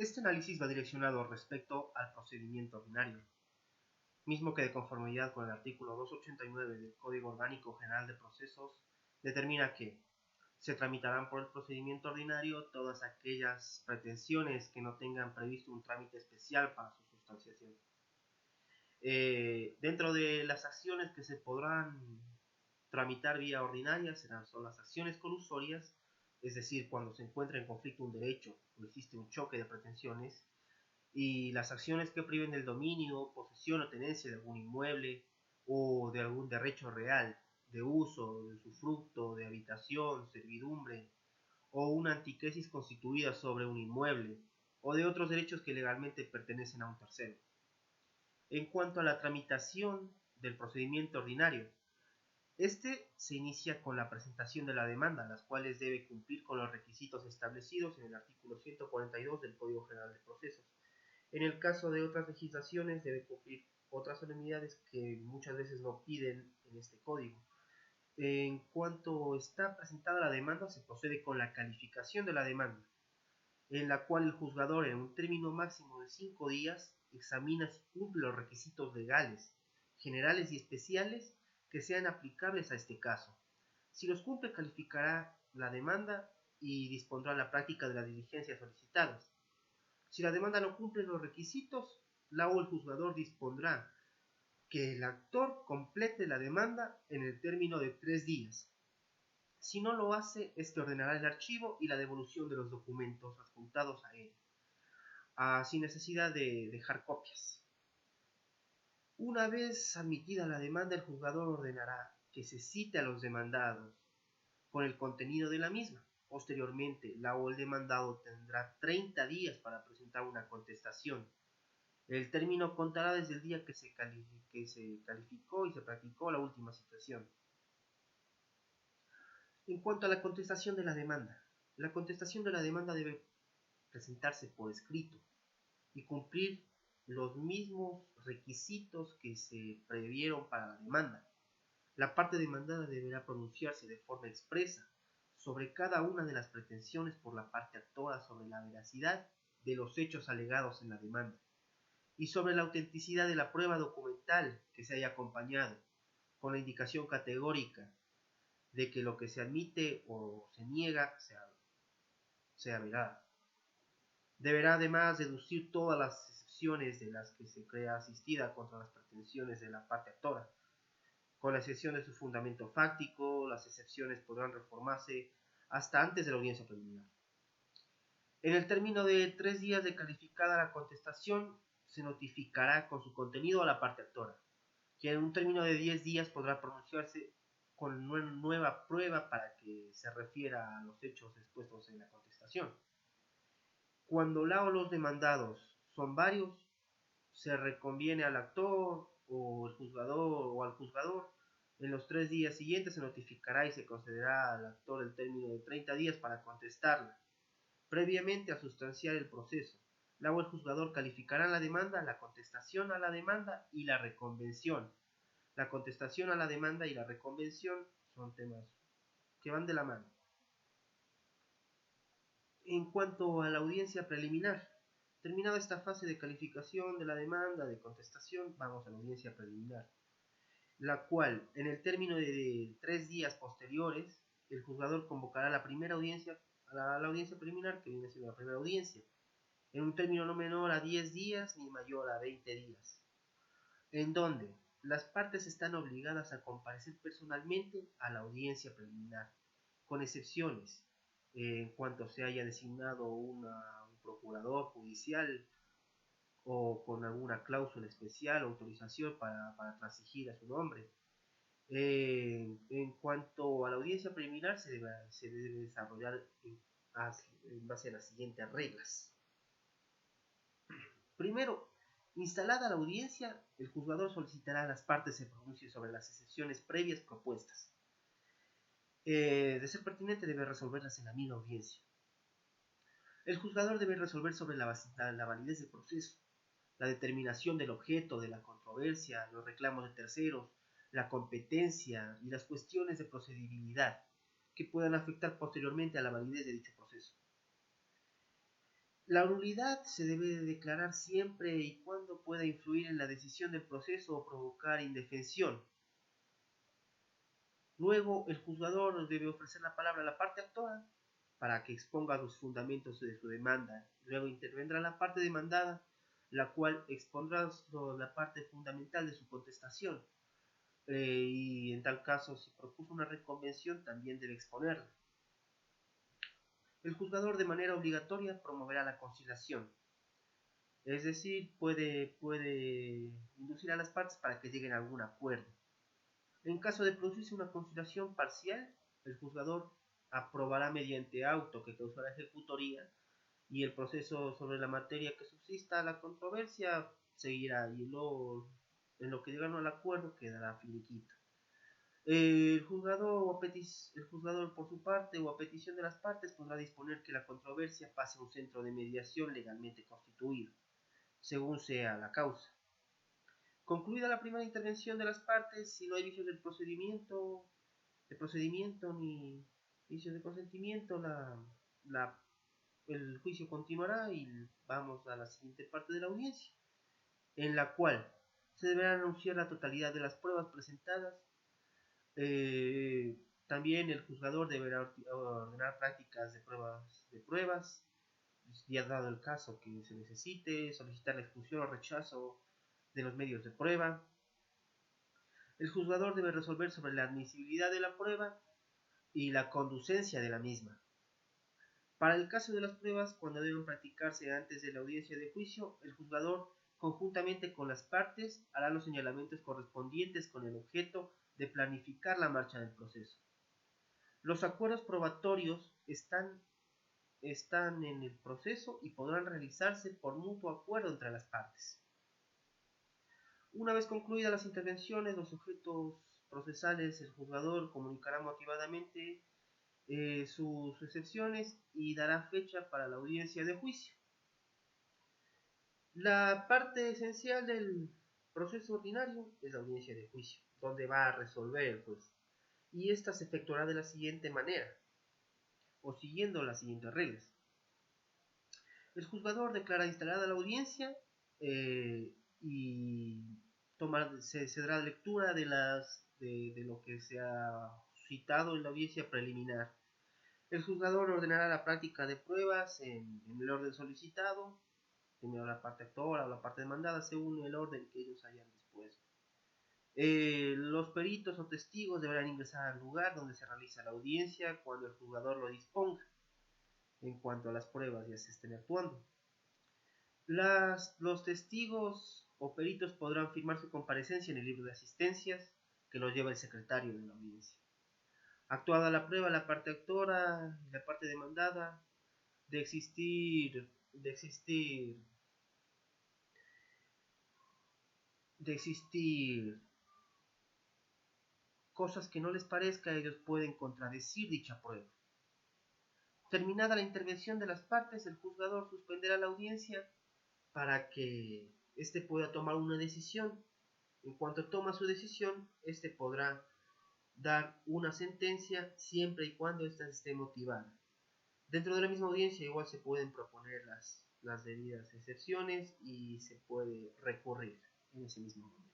Este análisis va direccionado respecto al procedimiento ordinario, mismo que de conformidad con el artículo 289 del Código Orgánico General de Procesos determina que se tramitarán por el procedimiento ordinario todas aquellas pretensiones que no tengan previsto un trámite especial para su sustanciación. Dentro de las acciones que se podrán tramitar vía ordinaria son las acciones colusorias, es decir, cuando se encuentra en conflicto un derecho o existe un choque de pretensiones, y las acciones que priven del dominio, posesión o tenencia de algún inmueble o de algún derecho real, de uso, de usufructo, de habitación, servidumbre, o una antítesis constituida sobre un inmueble, o de otros derechos que legalmente pertenecen a un tercero. En cuanto a la tramitación del procedimiento ordinario, este se inicia con la presentación de la demanda, las cuales debe cumplir con los requisitos establecidos en el artículo 142 del Código General de Procesos. En el caso de otras legislaciones debe cumplir otras solemnidades que muchas veces no piden en este código. En cuanto está presentada la demanda, se procede con la calificación de la demanda, en la cual el juzgador en un término máximo de 5 días examina si cumple los requisitos legales, generales y especiales que sean aplicables a este caso. Si los cumple, calificará la demanda y dispondrá la práctica de las diligencias solicitadas. Si la demanda no cumple los requisitos, la o el juzgador dispondrá que el actor complete la demanda en el término de 3 días. Si no lo hace, este ordenará el archivo y la devolución de los documentos adjuntados a él, sin necesidad de dejar copias. Una vez admitida la demanda, el juzgador ordenará que se cite a los demandados con el contenido de la misma. Posteriormente, la o el demandado tendrá 30 días para presentar una contestación. El término contará desde el día que se calificó y se practicó la última citación. En cuanto a la contestación de la demanda debe presentarse por escrito y cumplir los mismos requisitos que se previeron para la demanda. La parte demandada deberá pronunciarse de forma expresa sobre cada una de las pretensiones por la parte actora sobre la veracidad de los hechos alegados en la demanda y sobre la autenticidad de la prueba documental que se haya acompañado, con la indicación categórica de que lo que se admite o se niega sea veraz. Deberá además deducir todas las excepciones de las que se crea asistida contra las pretensiones de la parte actora. Con la excepción de su fundamento fáctico, las excepciones podrán reformarse hasta antes de la audiencia preliminar. En el término de 3 días de calificada la contestación, se notificará con su contenido a la parte actora, que en un término de 10 días podrá pronunciarse con nueva prueba para que se refiera a los hechos expuestos en la contestación. Cuando la o los demandados son varios, se reconviene al actor o al juzgador. En los 3 días siguientes se notificará y se concederá al actor el término de 30 días para contestarla, previamente a sustanciar el proceso. La o el juzgador calificarán la demanda, la contestación a la demanda y la reconvención. La contestación a la demanda y la reconvención son temas que van de la mano. En cuanto a la audiencia preliminar, terminada esta fase de calificación de la demanda, de contestación, vamos a la audiencia preliminar, la cual, en el término de 3 días posteriores, el juzgador convocará la primera audiencia, la audiencia preliminar, que viene siendo la primera audiencia, en un término no menor a 10 días ni mayor a 20 días, en donde las partes están obligadas a comparecer personalmente a la audiencia preliminar, con excepciones, en cuanto se haya designado un procurador judicial o con alguna cláusula especial o autorización para transigir a su nombre. En cuanto a la audiencia preliminar, se debe desarrollar en base a las siguientes reglas. Primero, instalada la audiencia, el juzgador solicitará a las partes se pronuncien sobre las excepciones previas propuestas. De ser pertinente, debe resolverlas en la misma audiencia. El juzgador debe resolver sobre la validez del proceso, la determinación del objeto de la controversia, los reclamos de terceros, la competencia y las cuestiones de procedibilidad que puedan afectar posteriormente a la validez de dicho proceso. La nulidad se debe de declarar siempre y cuando pueda influir en la decisión del proceso o provocar indefensión. Luego, el juzgador debe ofrecer la palabra a la parte actora para que exponga los fundamentos de su demanda. Luego intervendrá la parte demandada, la cual expondrá la parte fundamental de su contestación. Y en tal caso, si propuso una reconvención, también debe exponerla. El juzgador de manera obligatoria promoverá la conciliación, es decir, puede inducir a las partes para que lleguen a algún acuerdo. En caso de producirse una conciliación parcial, el juzgador aprobará mediante auto que causará ejecutoría y el proceso sobre la materia que subsista la controversia seguirá y en lo que llegaron al acuerdo quedará finiquito. El juzgador por su parte o a petición de las partes podrá disponer que la controversia pase a un centro de mediación legalmente constituido, según sea la causa. Concluida la primera intervención de las partes, si no hay vicios del procedimiento ni vicios de consentimiento, el juicio continuará y vamos a la siguiente parte de la audiencia, en la cual se deberá anunciar la totalidad de las pruebas presentadas. También el juzgador deberá ordenar prácticas de pruebas, ya dado el caso que se necesite, solicitar la exclusión o rechazo de los medios de prueba. El juzgador debe resolver sobre la admisibilidad de la prueba y la conducencia de la misma. Para el caso de las pruebas, cuando deben practicarse antes de la audiencia de juicio, el juzgador, conjuntamente con las partes, hará los señalamientos correspondientes con el objeto de planificar la marcha del proceso. Los acuerdos probatorios están en el proceso y podrán realizarse por mutuo acuerdo entre las partes. Una vez concluidas las intervenciones, los sujetos procesales, el juzgador comunicará motivadamente sus excepciones y dará fecha para la audiencia de juicio. La parte esencial del proceso ordinario es la audiencia de juicio, donde va a resolver el juez. Y esta se efectuará de la siguiente manera, o siguiendo las siguientes reglas. El juzgador declara instalada la audiencia y se dará lectura de lo que se ha citado en la audiencia preliminar. El juzgador ordenará la práctica de pruebas en el orden solicitado, primero la parte actora o la parte demandada, según el orden que ellos hayan dispuesto. Los peritos o testigos deberán ingresar al lugar donde se realiza la audiencia cuando el juzgador lo disponga, en cuanto a las pruebas ya se estén actuando. Los testigos o peritos podrán firmar su comparecencia en el libro de asistencias que lo lleva el secretario de la audiencia. Actuada la prueba, la parte actora y la parte demandada de existir cosas que no les parezca, ellos pueden contradecir dicha prueba. Terminada la intervención de las partes, el juzgador suspenderá la audiencia para que éste pueda tomar una decisión. En cuanto toma su decisión, éste podrá dar una sentencia siempre y cuando ésta esté motivada. Dentro de la misma audiencia igual se pueden proponer las debidas excepciones y se puede recurrir en ese mismo momento.